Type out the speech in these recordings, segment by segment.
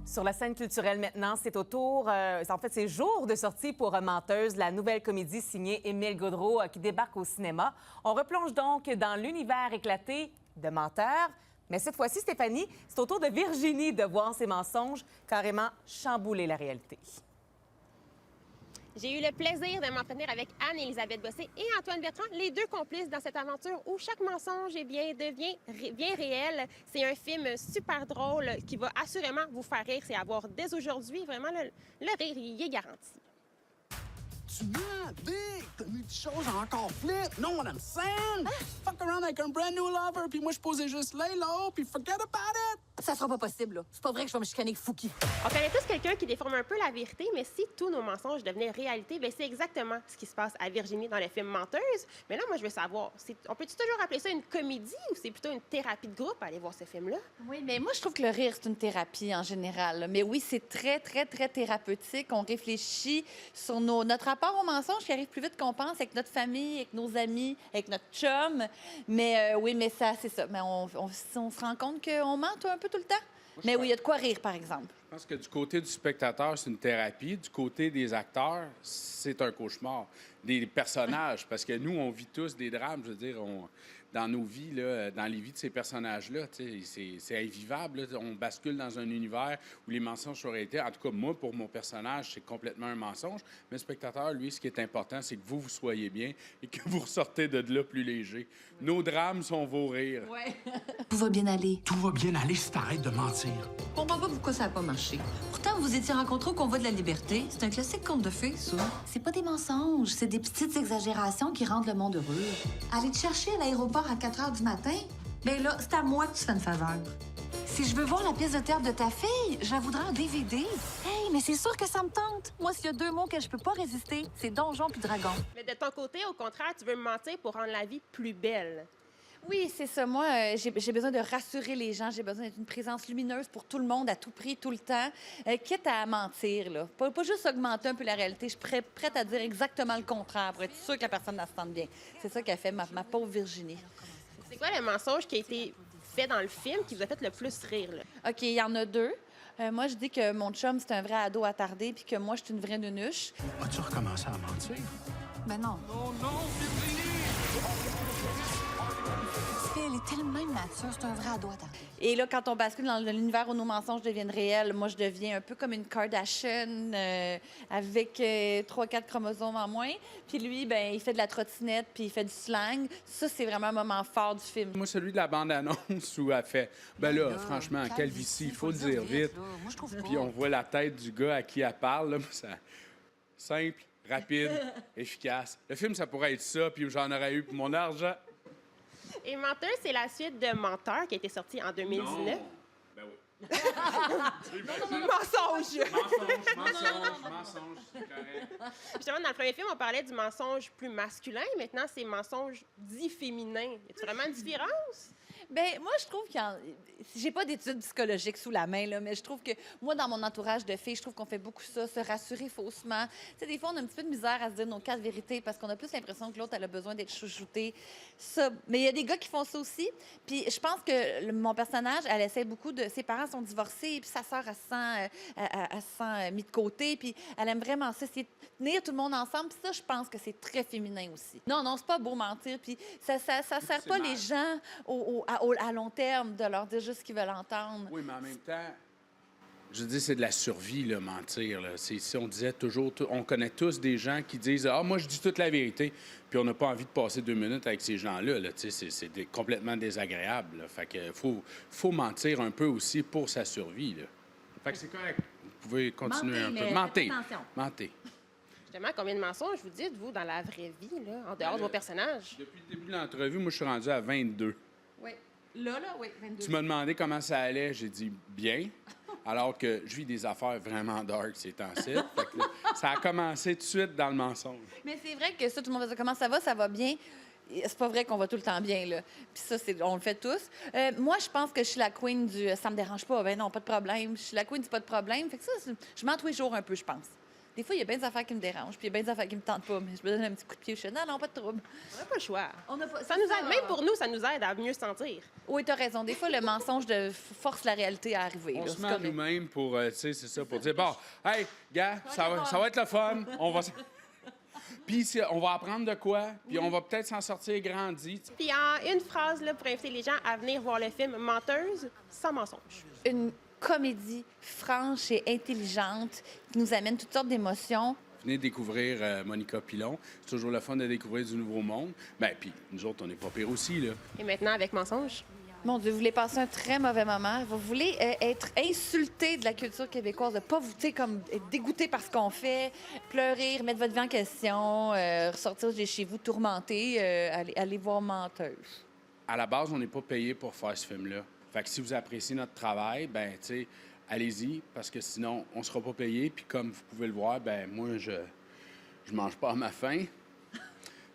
Sur la scène culturelle maintenant, c'est au tour, c'est jour de sortie pour Menteuse, la nouvelle comédie signée Émile Gaudreault qui débarque au cinéma. On replonge donc dans l'univers éclaté de Menteur. Mais cette fois-ci, Stéphanie, c'est au tour de Virginie de voir ses mensonges carrément chambouler la réalité. J'ai eu le plaisir de m'entretenir avec Anne-Élisabeth Bossé et Antoine Bertrand, les deux complices dans cette aventure où chaque mensonge devient bien réel. C'est un film super drôle qui va assurément vous faire rire. C'est à voir dès aujourd'hui. Vraiment, le rire, il est garanti. Tu mens, Dick! T'as mis des choses encore flip! Know what I'm saying? Fuck around avec un brand new lover, puis moi je posais juste lay low, puis forget about it! Ça sera pas possible, là. C'est pas vrai que je vais me chicaner avec Fouki. On connaît tous quelqu'un qui déforme un peu la vérité, mais si tous nos mensonges devenaient réalité, bien, c'est exactement ce qui se passe à Virginie dans le film Menteuse. Mais là, moi, je veux savoir, on peut-tu toujours appeler ça une comédie ou c'est plutôt une thérapie de groupe à aller voir ce film-là? Oui, mais moi, je trouve que le rire, c'est une thérapie en général. Mais oui, c'est très, très, très thérapeutique. On réfléchit sur notre rapport au mensonge qui arrive plus vite qu'on pense avec notre famille, avec nos amis, avec notre chum. Mais oui, mais ça, c'est ça. Mais on se rend compte qu'on ment un peu tout le temps. Mais oui, il y a de quoi rire, par exemple. Je pense que du côté du spectateur, c'est une thérapie. Du côté des acteurs, c'est un cauchemar. Des personnages, parce que nous, on vit tous des drames, je veux dire, dans nos vies, là, dans les vies de ces personnages-là, c'est invivable. Là. On bascule dans un univers où les mensonges auraient été... En tout cas, moi, pour mon personnage, c'est complètement un mensonge. Mais le spectateur, lui, ce qui est important, c'est que vous soyez bien et que vous ressortez de là plus léger. Nos drames sont vos rires. Ouais. Tout va bien aller. Tout va bien aller si t'arrêtes de mentir. Je comprends pas pourquoi ça a pas marché. Pourtant, vous étiez rencontrés au convoi de la liberté. C'est un classique conte de fées, ça. C'est pas des mensonges, c'est des petites exagérations qui rendent le monde heureux. Aller te chercher à l'aéroport à 4 heures du matin, ben là, c'est à moi que tu fais une faveur. Si je veux voir la pièce de théâtre de ta fille, je la voudrais en DVD. Hey, mais c'est sûr que ça me tente. Moi, s'il y a deux mots que je peux pas résister, c'est donjon puis dragon. Mais de ton côté, au contraire, tu veux me mentir pour rendre la vie plus belle. Oui, c'est ça. Moi, j'ai besoin de rassurer les gens. J'ai besoin d'être une présence lumineuse pour tout le monde, à tout prix, tout le temps. Quitte à mentir, là. Pas juste augmenter un peu la réalité. Je suis prête à dire exactement le contraire pour être sûre que la personne la sente bien. C'est ça qu'a fait ma pauvre Virginie. C'est quoi le mensonge qui a été fait dans le film qui vous a fait le plus rire, là? OK, il y en a deux. Moi, je dis que mon chum, c'est un vrai ado attardé puis que moi, je suis une vraie nunuche. As-tu recommencé à mentir? Ben non. Oh non, Virginie! Elle est tellement immature, c'est un vrai ado attardé. Et là, quand on bascule dans l'univers où nos mensonges deviennent réels, moi, je deviens un peu comme une Kardashian avec 3-4 chromosomes en moins. Puis lui, ben, il fait de la trottinette puis il fait du slang. Ça, c'est vraiment un moment fort du film. Moi, celui de la bande-annonce où elle fait... Ben là, franchement, calvitie, il faut le dire vite. Moi, je trouve pas. Puis on voit la tête du gars à qui elle parle. Là, ça... Simple, rapide, efficace. Le film, ça pourrait être ça, puis j'en aurais eu pour mon argent. Et Menteur, c'est la suite de Menteur qui a été sorti en 2019. Non. Ben oui. Mensonge! Mensonge, c'est correct. Justement, dans le premier film, on parlait du mensonge plus masculin. Maintenant, c'est mensonge dit féminin. Y a-t-il vraiment une différence? Ben moi, je trouve qu'il y a... J'ai pas d'études psychologiques sous la main, là, mais je trouve que, moi, dans mon entourage de filles, je trouve qu'on fait beaucoup ça, se rassurer faussement. Tu sais, des fois, on a un petit peu de misère à se dire nos quatre vérités parce qu'on a plus l'impression que l'autre, elle a besoin d'être chouchoutée. Ça... Mais il y a des gars qui font ça aussi. Puis je pense que mon personnage, elle essaie beaucoup de... Ses parents sont divorcés, puis sa sœur, elle se sent mise de côté, puis elle aime vraiment ça, c'est tenir tout le monde ensemble. Puis ça, je pense que c'est très féminin aussi. Non, c'est pas beau mentir, puis ça sert pas les gens à long terme de leur dire juste ce qu'ils veulent entendre. Oui, mais en même temps, je dis c'est de la survie, là, mentir. Là. Si on disait toujours... On connaît tous des gens qui disent « Ah, moi, je dis toute la vérité », puis on n'a pas envie de passer 2 minutes avec ces gens-là. Là, c'est complètement désagréable. Là. Fait que faut mentir un peu aussi pour sa survie. Là. Fait que c'est correct. Vous pouvez continuer un peu. Mentez. Justement, combien de mensonges vous dites, vous, dans la vraie vie, là, en dehors de vos personnages? Depuis le début de l'entrevue, moi, je suis rendu à 22. Oui. Là, oui, 22. Tu m'as demandé comment ça allait. J'ai dit bien, alors que je vis des affaires vraiment dark ces temps-ci. Fait que là, ça a commencé tout de suite dans le mensonge. Mais c'est vrai que ça, tout le monde va dire comment ça va bien. C'est pas vrai qu'on va tout le temps bien, là. Puis ça, on le fait tous. Moi, je pense que je suis la queen du « ça me dérange pas ». Ben non, pas de problème. Je suis la queen du « pas de problème ». Fait que ça, je mens tous les jours un peu, je pense. Des fois, il y a bien des affaires qui me dérangent, puis il y a bien des affaires qui me tentent pas. Mais je me donne un petit coup de pied, je fais non, pas de trouble. On n'a pas le choix. On n'a pas... Ça nous aide, même pour nous, ça nous aide à mieux se sentir. Oui, t'as raison. Des fois, le mensonge force la réalité à arriver. On là. se C'est met à correct. nous-mêmes pour, tu sais, c'est ça, pour dire, bon, hey, gars, ça va être le fun, on va... Puis on va apprendre de quoi, puis on va peut-être s'en sortir grandi. Puis en une phrase là, pour inviter les gens à venir voir le film Menteuse sans mensonge. Une comédie franche et intelligente qui nous amène toutes sortes d'émotions. Venez découvrir Monica Pilon. C'est toujours le fun de découvrir du nouveau monde. Bien, puis nous autres, on n'est pas pire aussi, là. Et maintenant, avec mensonge. Mon Dieu, vous voulez passer un très mauvais moment. Vous voulez être insulté de la culture québécoise, de pas vous, tu sais, comme être dégoûté par ce qu'on fait, pleurer, remettre votre vie en question, ressortir de chez vous tourmenté, aller voir Menteuse. À la base, on n'est pas payé pour faire ce film-là. Fait que si vous appréciez notre travail, ben tu sais, allez-y, parce que sinon, on sera pas payé. Puis comme vous pouvez le voir, ben moi, je mange pas à ma faim.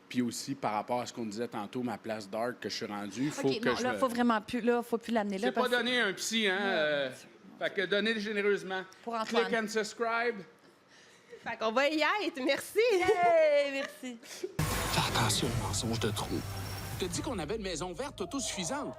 Puis aussi, par rapport à ce qu'on disait tantôt, ma place dark que je suis rendu, faut OK, que non, je... là, faut vraiment plus, là, faut plus l'amener là. C'est pas parce que- donné un psy, hein? Fait que donnez généreusement. Pour Antoine. Click and subscribe. Fait qu'on va y être. Merci. Hey, merci. Fais attention aux mensonges de trop. Je te dis qu'on avait une maison verte autosuffisante.